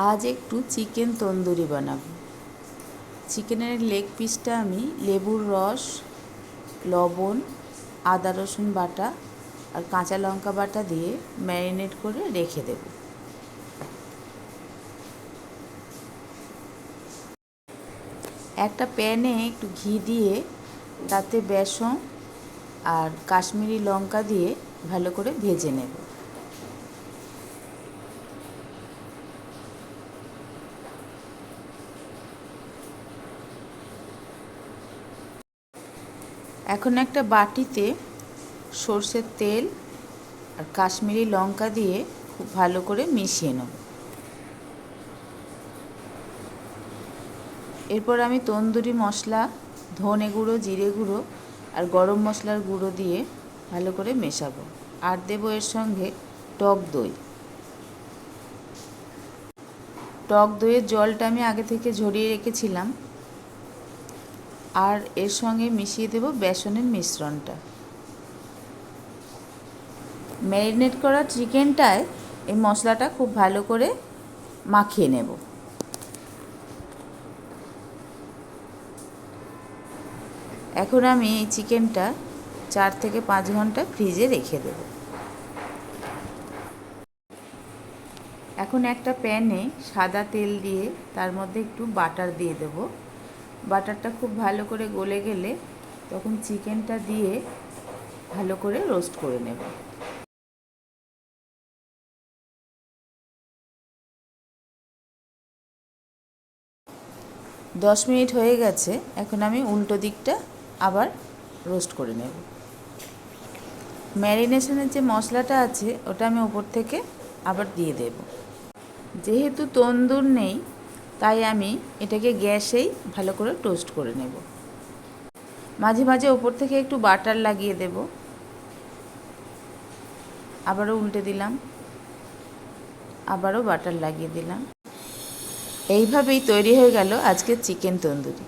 আজ একটু চিকেন তন্দুরি বানাবো। চিকেনের লেগ পিসটা আমি লেবুর রস, লবণ, আদা রসুন বাটা আর কাঁচা লঙ্কা বাটা দিয়ে ম্যারিনেট করে রেখে দেব। একটা প্যানে একটু ঘি দিয়ে তাতে বেসন আর কাশ্মীরি লঙ্কা দিয়ে ভালো করে ভেজে নেব। এখন একটা বাটিতে সর্ষের তেল আর কাশ্মীরি লঙ্কা দিয়ে খুব ভালো করে মিশিয়ে নেব। এরপর আমি তন্দুরি মশলা, ধনে গুঁড়ো, জিরে গুঁড়ো আর গরম মশলার গুঁড়ো দিয়ে ভালো করে মেশাবো। আর দেবো এর সঙ্গে টক দই। টক দইয়ের জলটা আমি আগে থেকে ঝরিয়ে রেখেছিলাম। আর এর সঙ্গে মিশিয়ে দেব বেসনের মিশ্রণটা। ম্যারিনেট করা চিকেনটায় এই মশলাটা খুব ভালো করে মাখিয়ে নেব। এখন আমি এই চিকেনটা 4 থেকে 5 ঘন্টা ফ্রিজে রেখে দেব। এখন একটা প্যানে সাদা তেল দিয়ে তার মধ্যে একটু বাটার দিয়ে দেব। বাটারটা খুব ভালো করে গলে গেলে তখন চিকেনটা দিয়ে ভালো করে রোস্ট করে নেব। দশ মিনিট হয়ে গেছে। এখন আমি উল্টো দিকটা আবার রোস্ট করে নেব। ম্যারিনেশনের যে মশলাটা আছে ওটা আমি ওপর থেকে আবার দিয়ে দেব। যেহেতু তন্দুর নেই তাই আমি এটাকে গ্যাসেই ভালো করে টোস্ট করে নেব। মাঝে মাঝে ওপর থেকে একটু বাটার লাগিয়ে দেব। আবারও উল্টে দিলাম, আবারও বাটার লাগিয়ে দিলাম। এইভাবেই তৈরি হয়ে গেল আজকের চিকেন তন্দুরি।